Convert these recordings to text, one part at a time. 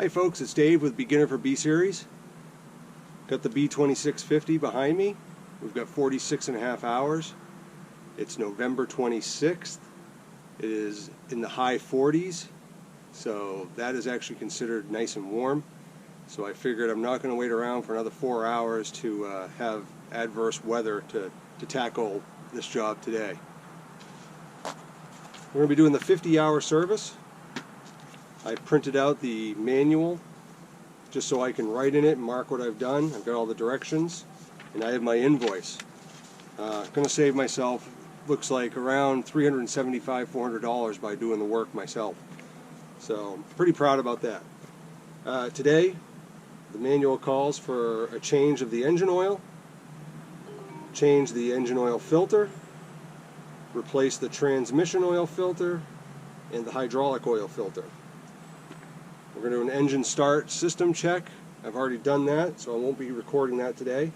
Hi folks, it's Dave with Beginner for B Series. Got the B2650 behind me. We've got 46.5 hours. It's November 26th. It is in the high 40s, so that is actually considered nice and warm. So I figured I'm not going to wait around for another 4 hours to have adverse weather to tackle this job today. We're going to be doing the 50-hour service. I printed out the manual just so I can write in it and mark what I've done. I've got all the directions, and I have my invoice. Going to save myself, looks like, around $375, $400 by doing the work myself. So I'm pretty proud about that. Today, the manual calls for a change of the engine oil, change the engine oil filter, replace the transmission oil filter, and the hydraulic oil filter. We're going to do an engine start system check. I've already done that, so I won't be recording that today.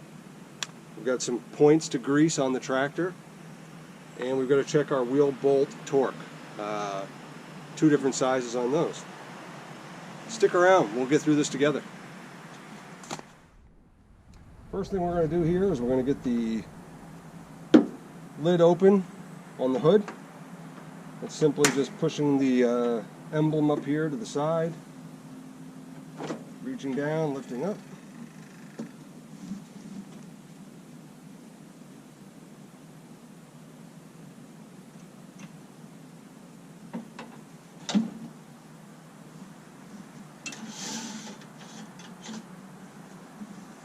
We've got some points to grease on the tractor, and we've got to check our wheel bolt torque. 2 different sizes on those. Stick around, we'll get through this together. First thing we're going to do here is we're going to get the lid open on the hood. It's simply just pushing the emblem up here to the side, reaching down, lifting up.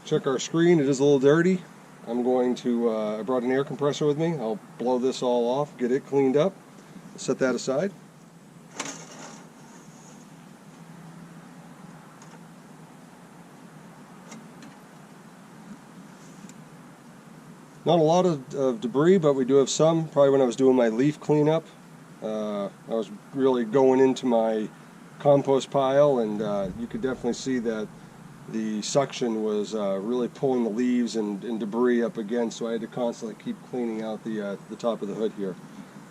Check our screen, it is a little dirty. I'm going to, I brought an air compressor with me. I'll blow this all off, get it cleaned up, set that aside. Not a lot of debris, but we do have some. Probably when I was doing my leaf cleanup, I was really going into my compost pile, and you could definitely see that the suction was really pulling the leaves and debris up again, so I had to constantly keep cleaning out the top of the hood here.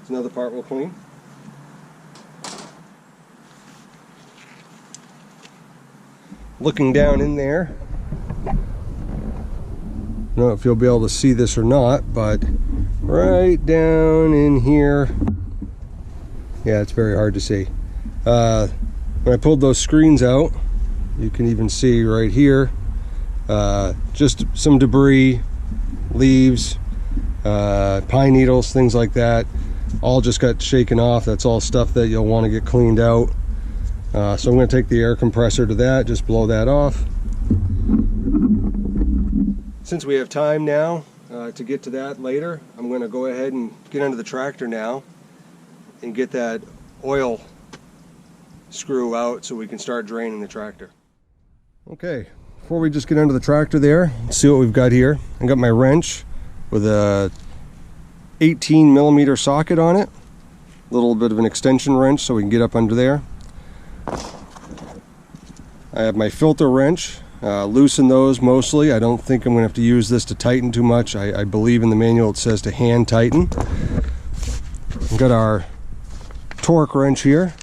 It's another part we'll clean. Looking down in there, I don't know if you'll be able to see this or not, but right down in here, yeah, it's very hard to see. When I pulled those screens out, you can even see right here, just some debris, leaves, pine needles, things like that, all just got shaken off. That's all stuff that you'll want to get cleaned out. So I'm going to take the air compressor to that, just blow that off. Since we have time now to get to that later, I'm going to go ahead and get under the tractor now and get that oil screw out so we can start draining the tractor. Okay, before we just get under the tractor there, let's see what we've got here. I got my wrench with a 18mm socket on it, a little bit of an extension wrench so we can get up under there. I have my filter wrench. Loosen those mostly. I don't think I'm going to have to use this to tighten too much. I believe in the manual it says to hand tighten. We've got our torque wrench here.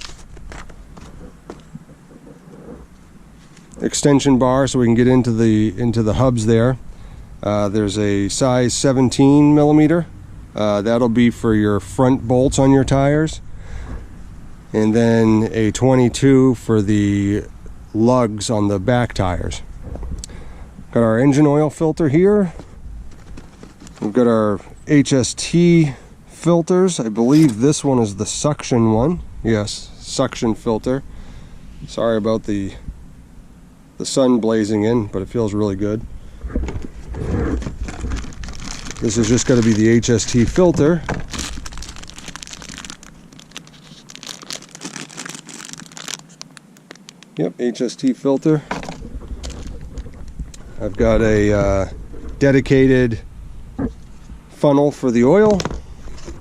Extension bar so we can get into the hubs there. There's a size 17mm. That'll be for your front bolts on your tires. And then a 22 for the lugs on the back tires. Got our engine oil filter here. We've got our Hst filters. I believe this one is the suction one. Yes, suction filter. Sorry about the sun blazing in, but it feels really good. This is just going to be the Hst filter. Yep, Hst filter. I've got a dedicated funnel for the oil.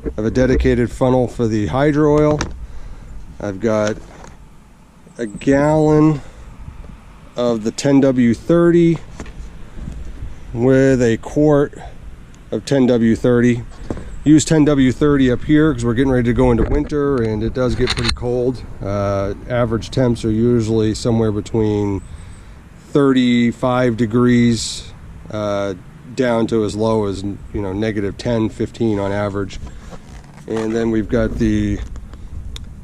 I have a dedicated funnel for the hydro oil. I've got a gallon of the 10W30 with a quart of 10W30. Use 10W30 up here because we're getting ready to go into winter and it does get pretty cold. Average temps are usually somewhere between 35 degrees down to as low as, you know, negative 10, 15 on average. And then we've got the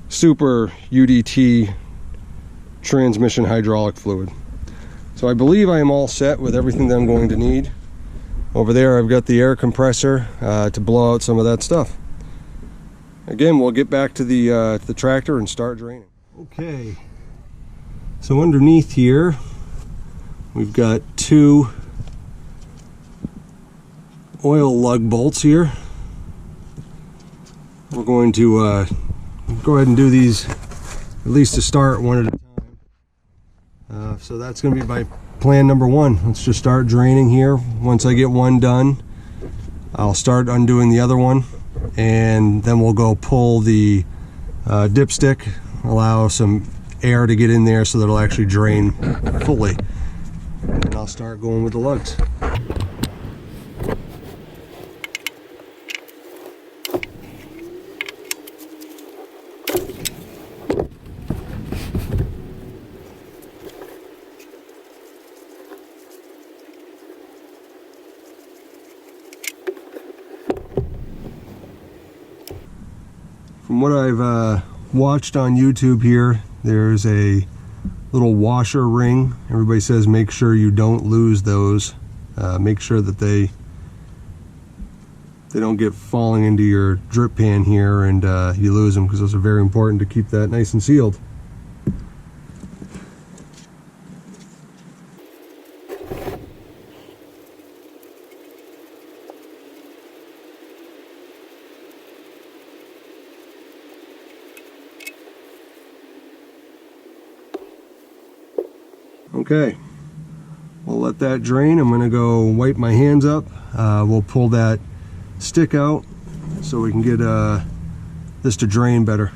super UDT transmission hydraulic fluid. So I believe I am all set with everything that I'm going to need. Over there I've got the air compressor to blow out some of that stuff. Again, we'll get back to the tractor and start draining. Okay, so underneath here we've got 2 oil lug bolts here. We're going to go ahead and do these, at least to start, one at a time. So that's going to be my plan number 1. Let's just start draining here. Once I get one done, I'll start undoing the other one, and then we'll go pull the dipstick, allow some air to get in there so that it'll actually drain fully. And then I'll start going with the lugs. From what I've watched on YouTube here, there's a little washer ring. Everybody says make sure you don't lose those. Make sure that they don't get falling into your drip pan here and you lose them, because those are very important to keep that nice and sealed. Okay, we'll let that drain. I'm going to go wipe my hands up. We'll pull that stick out so we can get this to drain better.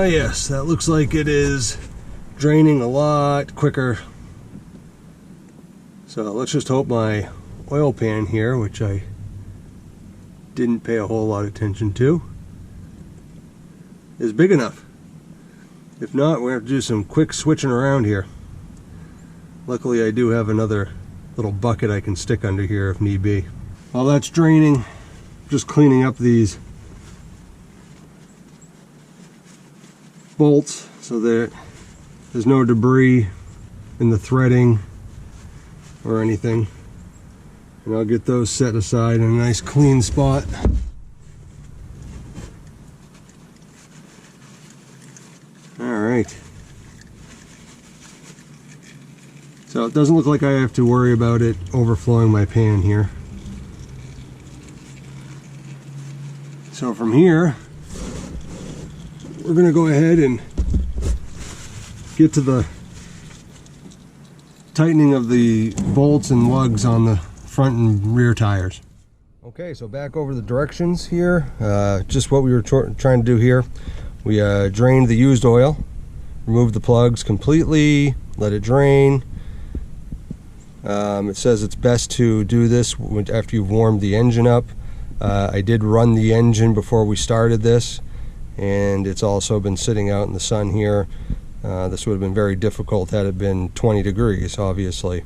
Yes, that looks like it is draining a lot quicker. So let's just hope my oil pan here, which I didn't pay a whole lot of attention to, is big enough. If not, we're going to have to do some quick switching around here. Luckily I do have another little bucket I can stick under here if need be. While that's draining, just cleaning up these bolts so that there's no debris in the threading or anything, and I'll get those set aside in a nice clean spot. Alright, so it doesn't look like I have to worry about it overflowing my pan here. So from here we're going to go ahead and get to the tightening of the bolts and lugs on the front and rear tires. Okay, so back over the directions here. Just what we were trying to do here. We drained the used oil, removed the plugs completely, let it drain. It says it's best to do this after you've warmed the engine up. I did run the engine before we started this, and it's also been sitting out in the sun here. This would have been very difficult had it been 20 degrees, obviously.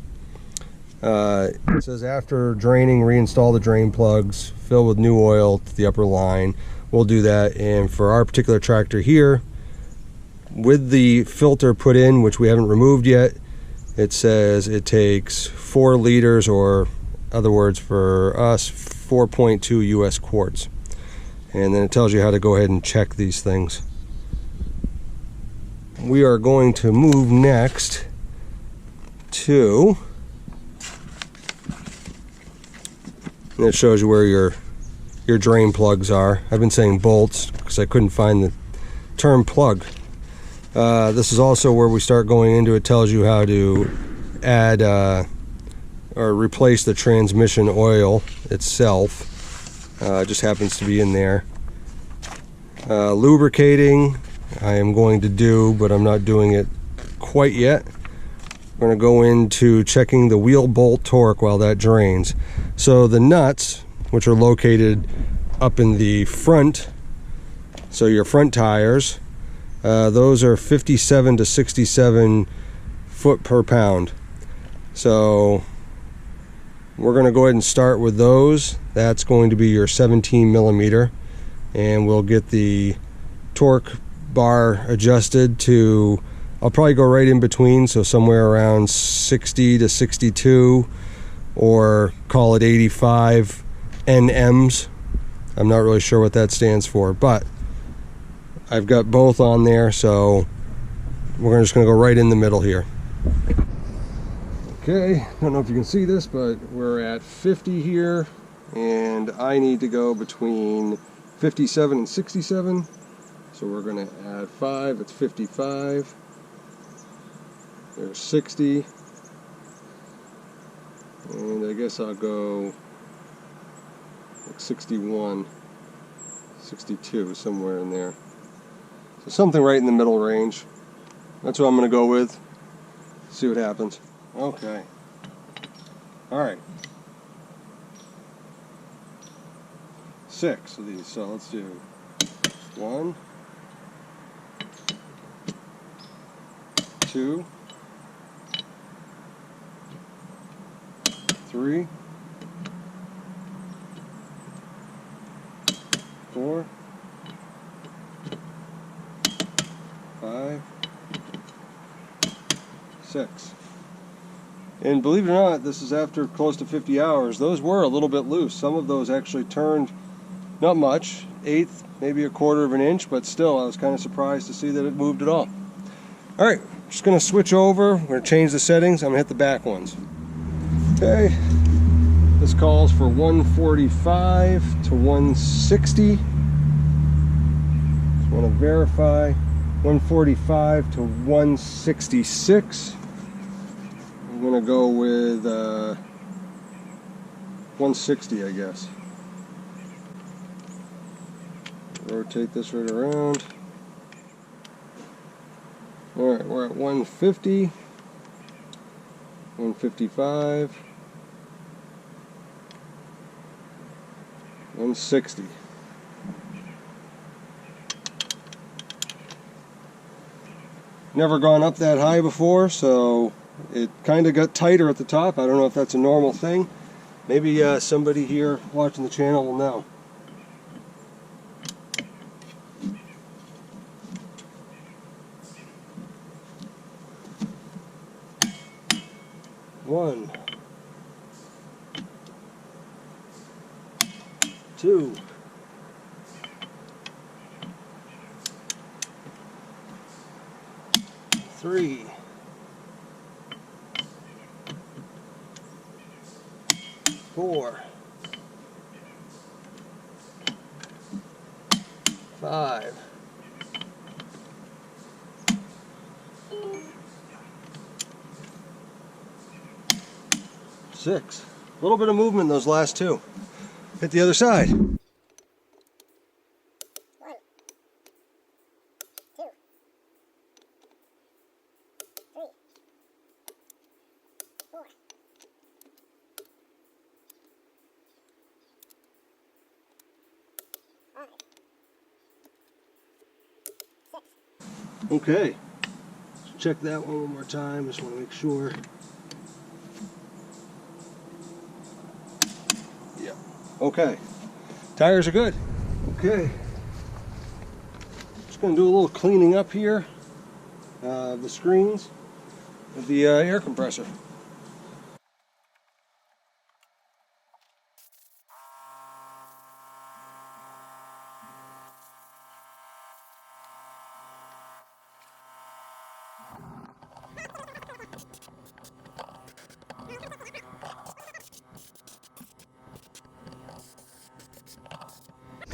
It says after draining, reinstall the drain plugs, fill with new oil to the upper line. We'll do that, and for our particular tractor here, with the filter put in, which we haven't removed yet, it says it takes 4 liters, or other words for us, 4.2 US quarts. And then it tells you how to go ahead and check these things. We are going to move next to, and it shows you where your drain plugs are. I've been saying bolts because I couldn't find the term plug. This is also where we start going into, it tells you how to add or replace the transmission oil itself. It just happens to be in there. Lubricating I am going to do, but I'm not doing it quite yet. We're going to go into checking the wheel bolt torque while that drains. So the nuts, which are located up in the front, so your front tires, those are 57 to 67 foot per pound. So we're going to go ahead and start with those. That's going to be your 17 millimeter, and we'll get the torque bar adjusted to, I'll probably go right in between, so somewhere around 60 to 62, or call it 85 NMs. I'm not really sure what that stands for, but I've got both on there, so we're just going to go right in the middle here. Okay, I don't know if you can see this, but we're at 50 here, and I need to go between 57 and 67, so we're going to add 5, it's 55, there's 60, and I guess I'll go like 61, 62, somewhere in there. So something right in the middle range. That's what I'm going to go with. See what happens. Okay. Alright. 6 of these, so let's do 1, 2, 3, 4, 5, 6. And believe it or not, this is after close to 50 hours. Those were a little bit loose. Some of those actually turned, not much, 1/8, maybe 1/4 of an inch, but still I was kind of surprised to see that it moved at all. Alright, just going to switch over. We're going to change the settings. I'm going to hit the back ones. Okay, this calls for 145 to 160. Just want to verify. 145 to 166. I'm going to go with 160, I guess. Rotate this right around. Alright, we're at 150, 155, 160. Never gone up that high before, so it kind of got tighter at the top. I don't know if that's a normal thing. Maybe somebody here watching the channel will know. One, 2, 3, 4, 5, 6. A little bit of movement in those last two. Hit the other side. 1, 2, 3, 4, 5, 6. Okay. Let's check that one more time. Just want to make sure. Okay, tires are good. Okay, just going to do a little cleaning up here of the screens with the air compressor.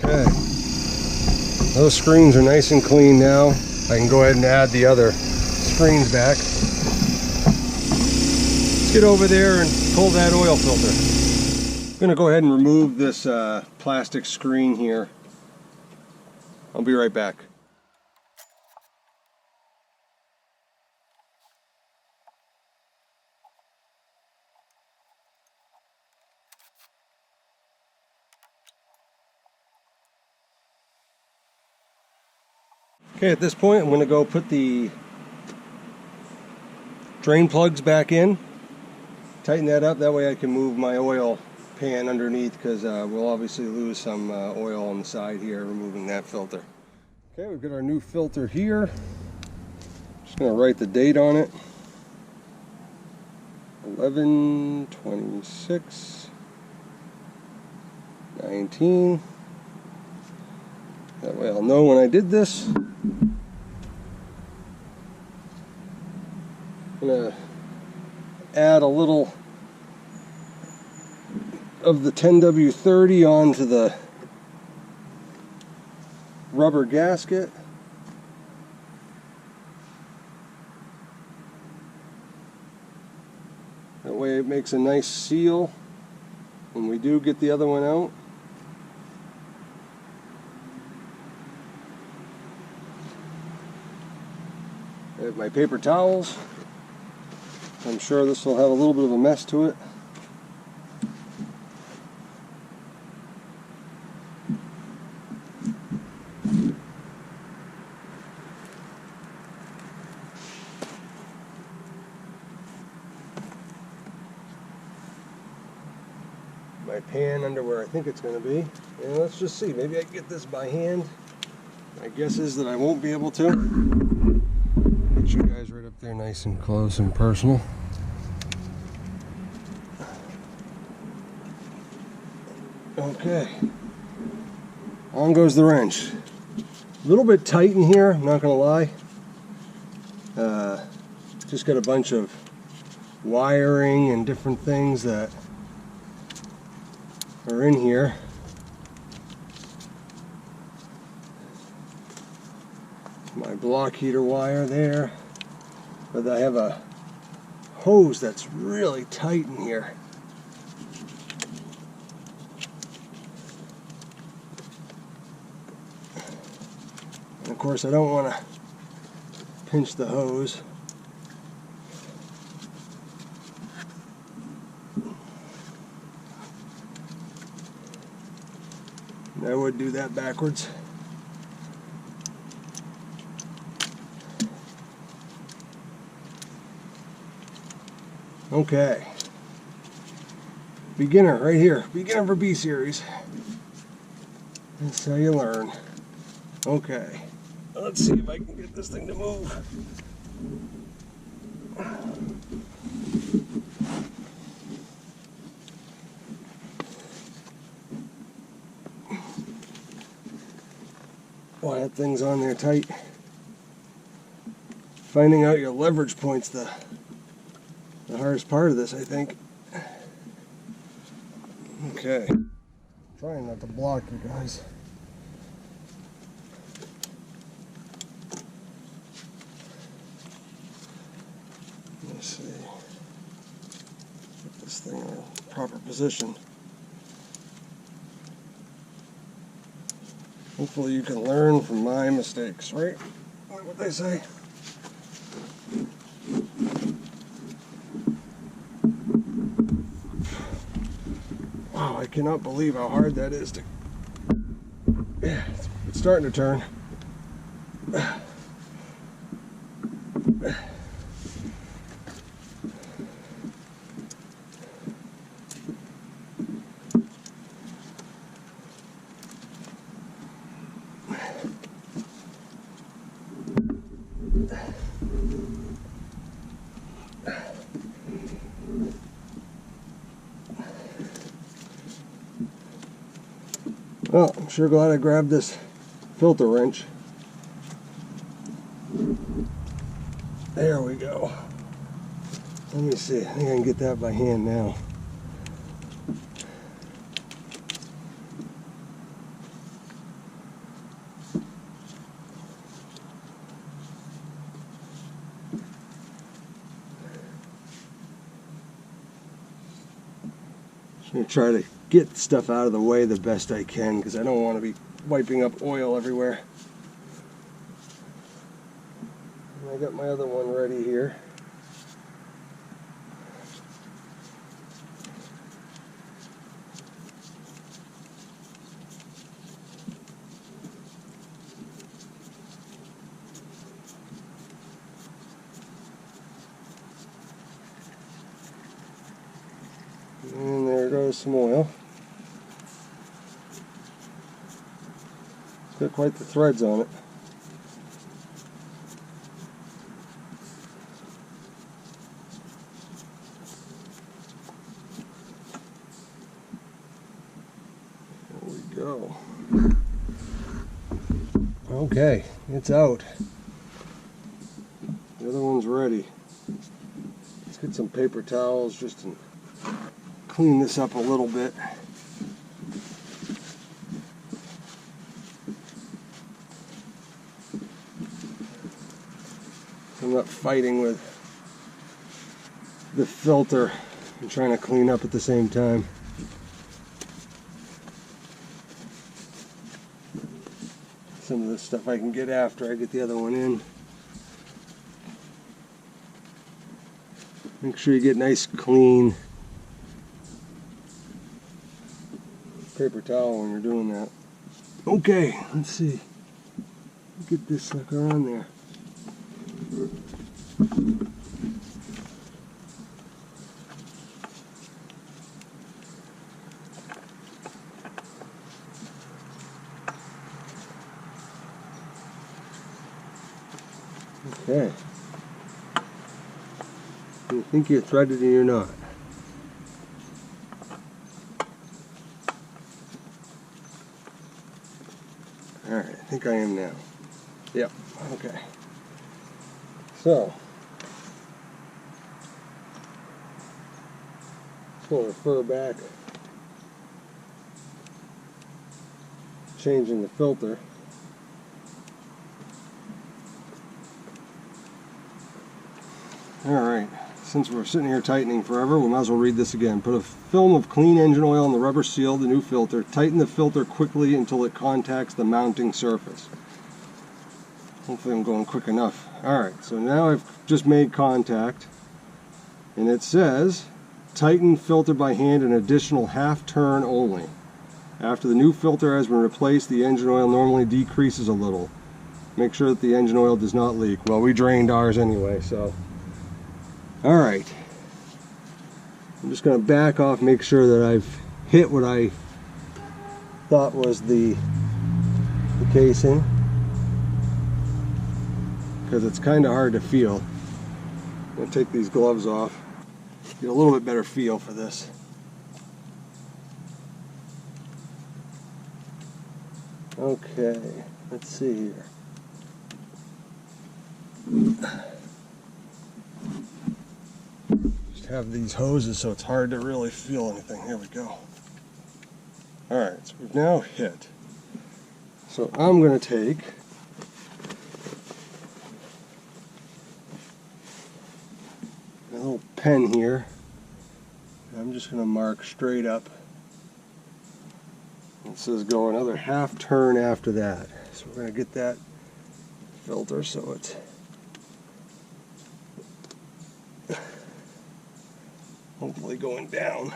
Okay, those screens are nice and clean now. I can go ahead and add the other screens back. get over there and pull that oil filter. I'm going to go ahead and remove this plastic screen here. I'll be right back. Okay, at this point I'm going to go put the drain plugs back in, tighten that up, that way I can move my oil pan underneath, because we'll obviously lose some oil on the side here removing that filter. Okay, we've got our new filter here. Just going to write the date on it. 11/26/19. That way I'll know when I did this. I'm going to add a little of the 10W30 onto the rubber gasket. That way it makes a nice seal when we do get the other one out. I have my paper towels. I'm sure this will have a little bit of a mess to it. My pan under where I think it's going to be. And let's just see, maybe I can get this by hand. My guess is that I won't be able to. Get you guys right up there nice and close and personal. Okay, on goes the wrench. A little bit tight in here, I'm not going to lie. Just got a bunch of wiring and different things that are in here. My block heater wire there, but I have a hose that's really tight in here. And of course I don't want to pinch the hose. I would do that backwards. Okay. Beginner right here. Beginner for B series. That's how you learn. Okay. Let's see if I can get this thing to move. Boy, that thing's on there tight. Finding out your leverage point's the hardest part of this, I think. Okay. Trying not to block you guys. Let's see. Put this thing in a proper position. Hopefully you can learn from my mistakes, right? Like what they say. Wow, I cannot believe how hard that is to... Yeah, it's starting to turn. Well, I'm sure glad I grabbed this filter wrench. There we go. Let me see. I think I can get that by hand now. I'm going to try to get stuff out of the way the best I can because I don't want to be wiping up oil everywhere. And I got my other one ready here. And there goes some oil. It's got quite the threads on it. There we go. Okay, it's out. The other one's ready. Let's get some paper towels just to clean this up a little bit. I'm not fighting with the filter. I'm trying to clean up at the same time. Some of this stuff I can get after I get the other one in. Make sure you get nice clean paper towel when you're doing that. Okay, let's see. Get this sucker on there. Okay. You think you're threaded and you're not. Alright, I think I am now. Yep, okay. So, just going to refer back, changing the filter. Alright, since we're sitting here tightening forever, we might as well read this again. Put a film of clean engine oil on the rubber seal of the new filter. Tighten the filter quickly until it contacts the mounting surface. Hopefully I'm going quick enough. Alright, so now I've just made contact. And it says, tighten filter by hand an additional half turn only. After the new filter has been replaced, the engine oil normally decreases a little. Make sure that the engine oil does not leak. Well, we drained ours anyway, so... Alright, I'm just going to back off, make sure that I've hit what I thought was the casing, because it's kind of hard to feel. I'm going to take these gloves off, get a little bit better feel for this. Okay, let's see here. Have these hoses so it's hard to really feel anything. Here we go. Alright, so we've now hit. So I'm going to take a little pen here. I'm just going to mark straight up. It says go another half turn after that. So we're going to get that filter so it's hopefully going down.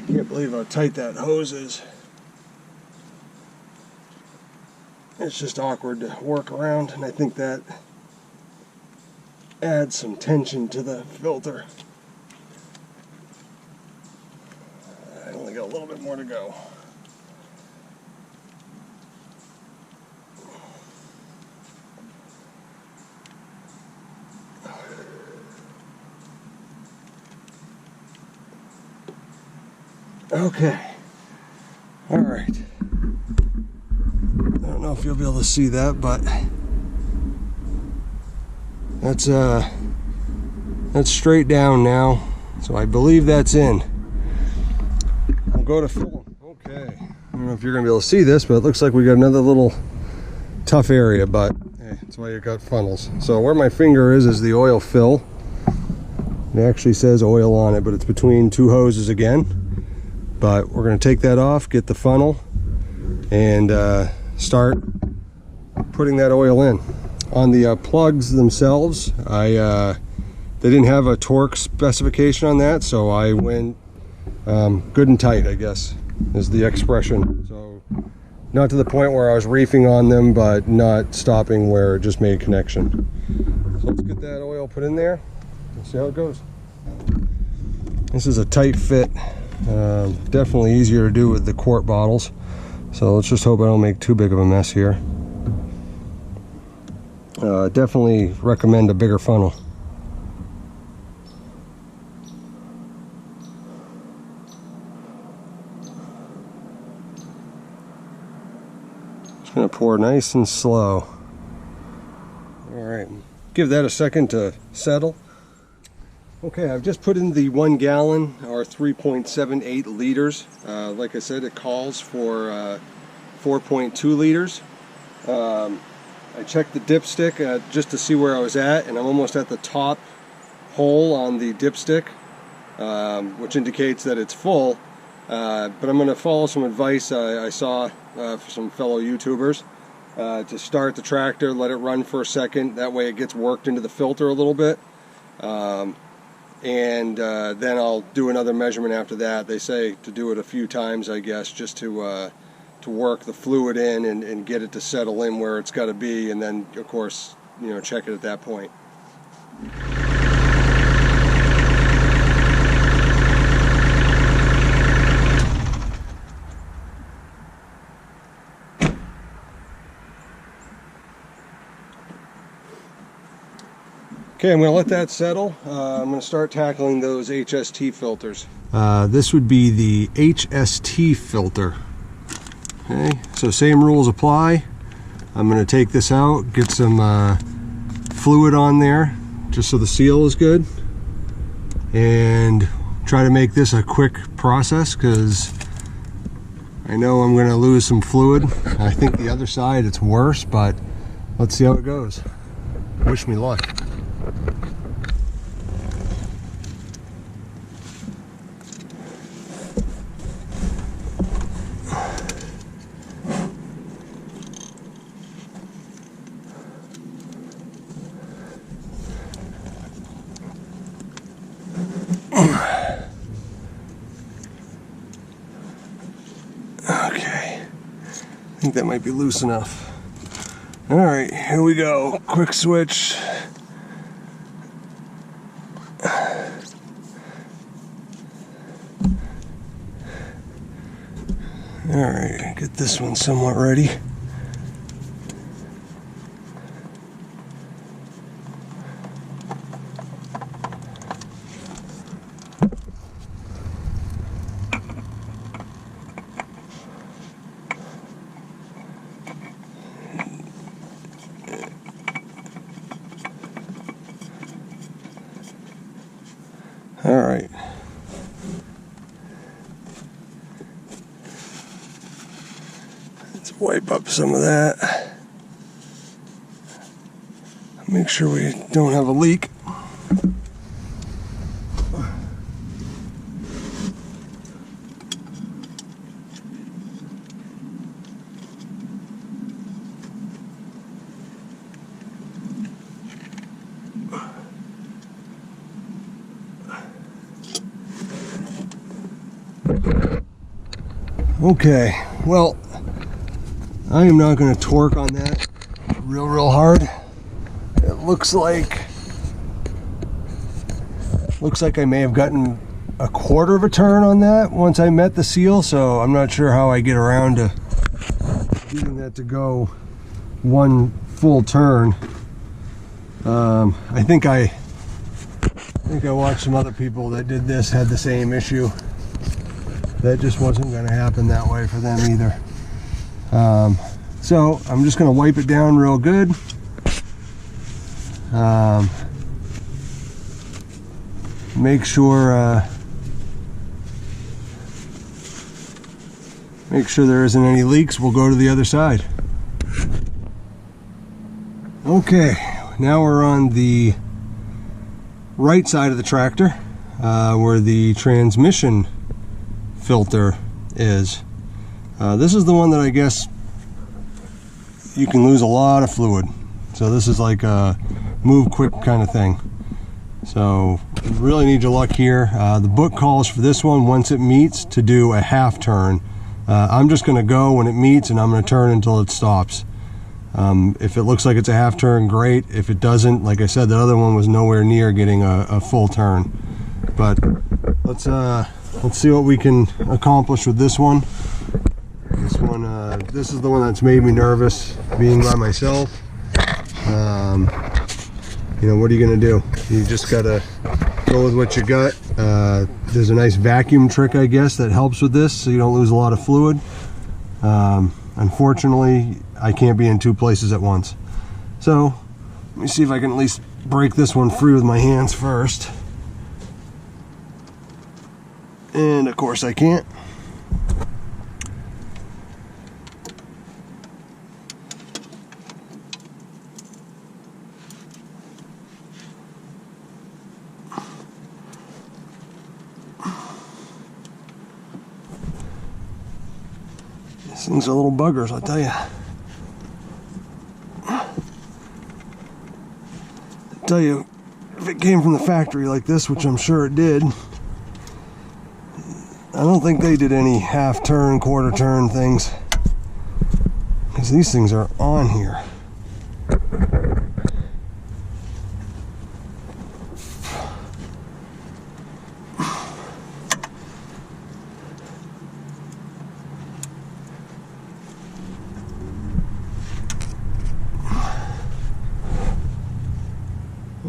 Can't believe how tight that hose is. It's just awkward to work around, and I think that adds some tension to the filter. I only got a little bit more to go. Okay. All right. I don't know if you'll be able to see that, but That's straight down now, so I believe that's in. We'll go to fill. Okay, I don't know if you're gonna be able to see this, but it looks like we got another little tough area, but hey, that's why you got funnels. So where my finger is the oil fill. It actually says oil on it, but it's between two hoses again. But we're gonna take that off, get the funnel, and start putting that oil in. On the plugs themselves, they didn't have a torque specification on that, so I went good and tight, I guess is the expression. So not to the point where I was reefing on them, but not stopping where it just made connection. So let's get that oil put in there and see how it goes. This is a tight fit, definitely easier to do with the quart bottles. So let's just hope I don't make too big of a mess here. Definitely recommend a bigger funnel. Just gonna pour nice and slow. All right, give that a second to settle. Okay, I've just put in the 1 gallon or 3.78 liters. Like I said, it calls for 4.2 liters. I checked the dipstick just to see where I was at, and I'm almost at the top hole on the dipstick, which indicates that it's full. But I'm going to follow some advice I saw from some fellow YouTubers to start the tractor, let it run for a second. That way it gets worked into the filter a little bit. And then I'll do another measurement after that. They say to do it a few times, I guess, just to work the fluid in and get it to settle in where it's got to be, and then of course, you know, check it at that point. Okay, I'm going to let that settle. I'm going to start tackling those Hst filters. This would be the Hst filter. Okay, so same rules apply. I'm going to take this out, get some fluid on there, just so the seal is good, and try to make this a quick process because I know I'm going to lose some fluid. I think the other side it's worse, but let's see how it goes. Wish me luck. Okay, I think that might be loose enough. All right, here we go. Quick switch. All right, get this one somewhat ready. All right. Let's wipe up some of that. Make sure we don't have a leak. Okay, well, I am not going to torque on that real hard. It looks like I may have gotten a quarter of a turn on that once I met the seal, so I'm not sure how I get around to getting that to go one full turn. I think I watched some other people that did this, had the same issue. That just wasn't going to happen that way for them either. So I'm just going to wipe it down real good. Make sure there isn't any leaks. We'll go to the other side. Okay, now we're on the right side of the tractor, where the transmission filter is. This is the one that I guess you can lose a lot of fluid. So this is like a move quick kind of thing. So you really need your luck here. The book calls for this one, once it meets, to do a half turn. I'm just going to go when it meets, and I'm going to turn until it stops. If it looks like it's a half turn, great. If it doesn't, like I said, the other one was nowhere near getting a full turn. But let's see what we can accomplish with this one. This is the one that's made me nervous, being by myself. You know, what are you gonna do? You just gotta go with what you got. There's a nice vacuum trick, I guess, that helps with this, so you don't lose a lot of fluid. Unfortunately, I can't be in two places at once. So let me see if I can at least break this one free with my hands first. And of course I can't. These things are little buggers, I'll tell you. If it came from the factory like this, which I'm sure it did, I don't think they did any half turn, quarter turn things, because these things are on here.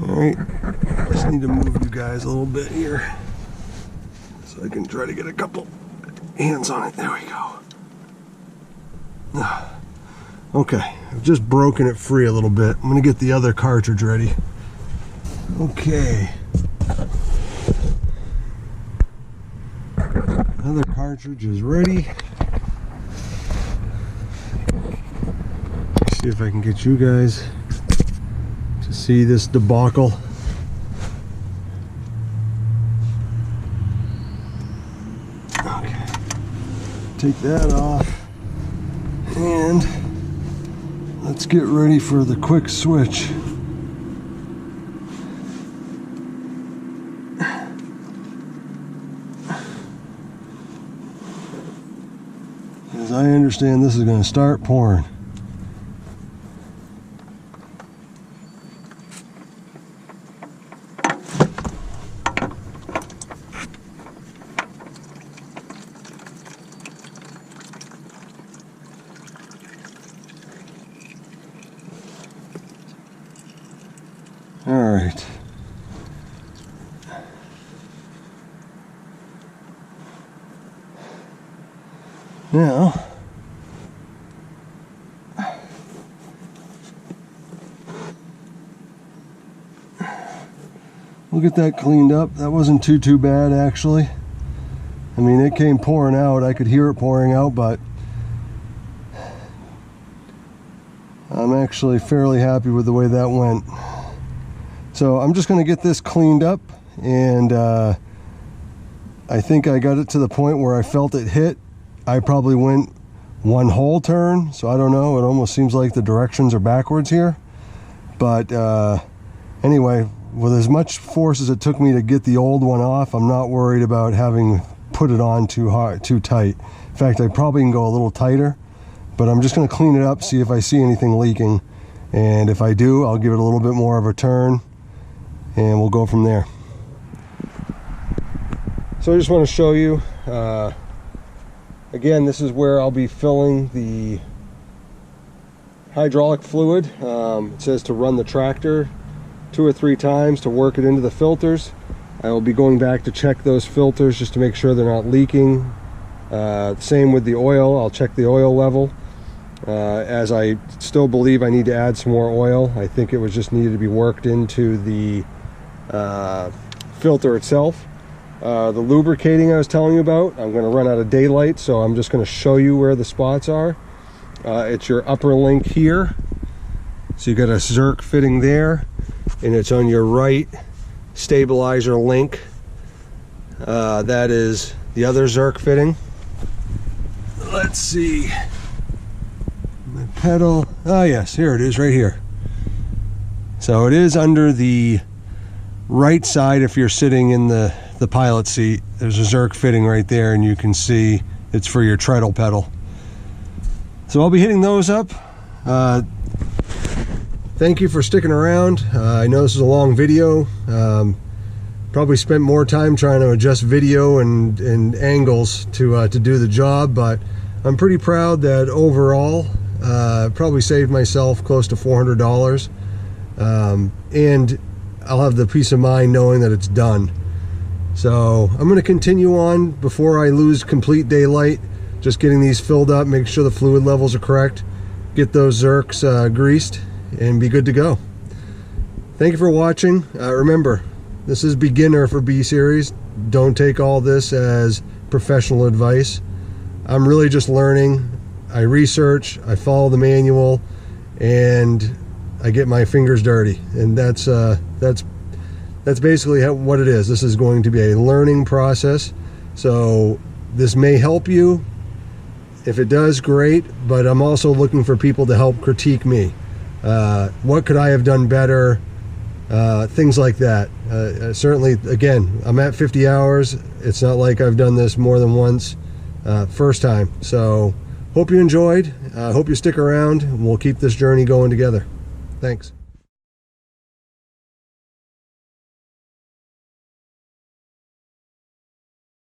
Alright, just need to move you guys a little bit here so I can try to get a couple hands on it. There we go. Okay, I've just broken it free a little bit. I'm going to get the other cartridge ready. Okay. Other cartridge is ready. Let's see if I can get you guys to see this debacle. Okay, take that off, and let's get ready for the quick switch. As I understand, this is going to start pouring. All right. Now, we'll get that cleaned up. That wasn't too bad, actually. I mean, it came pouring out. I could hear it pouring out, but I'm actually fairly happy with the way that went. So I'm just going to get this cleaned up, and I think I got it to the point where I felt it hit. I probably went one whole turn, so I don't know. It almost seems like the directions are backwards here. But anyway, with as much force as it took me to get the old one off, I'm not worried about having put it on too hard, too tight. In fact, I probably can go a little tighter, but I'm just going to clean it up, see if I see anything leaking. And if I do, I'll give it a little bit more of a turn, and we'll go from there. So I just want to show you, again, this is where I'll be filling the hydraulic fluid. It says to run the tractor 2 or 3 times to work it into the filters. I will be going back to check those filters just to make sure they're not leaking. Same with the oil. I'll check the oil level. as I still believe I need to add some more oil. I think it was just needed to be worked into the filter itself. The lubricating I was telling you about, I'm going to run out of daylight, so I'm just going to show you where the spots are. It's your upper link here. So you got a zerk fitting there, and it's on your right stabilizer link. That is the other zerk fitting. Let's see. My pedal. Oh yes, here it is right here. So it is under the right side if you're sitting in the pilot seat. There's a zerk fitting right there, and you can see it's for your treadle pedal. So I'll be hitting those up. Thank you for sticking around. I know this is a long video. Probably spent more time trying to adjust video and angles to do the job, but I'm pretty proud that overall probably saved myself close to $400, and I'll have the peace of mind knowing that it's done. So I'm going to continue on before I lose complete daylight, just getting these filled up, make sure the fluid levels are correct, get those zerks greased, and be good to go. Thank you for watching. Remember, this is beginner for B series. Don't take all this as professional advice. I'm really just learning. I research, I follow the manual, and I get my fingers dirty. And that's basically what it is. This is going to be a learning process. So this may help you. If it does, great. But I'm also looking for people to help critique me. What could I have done better? Things like that. Certainly, again, I'm at 50 hours. It's not like I've done this more than once. First time. So hope you enjoyed. Hope you stick around. We'll keep this journey going together. Thanks.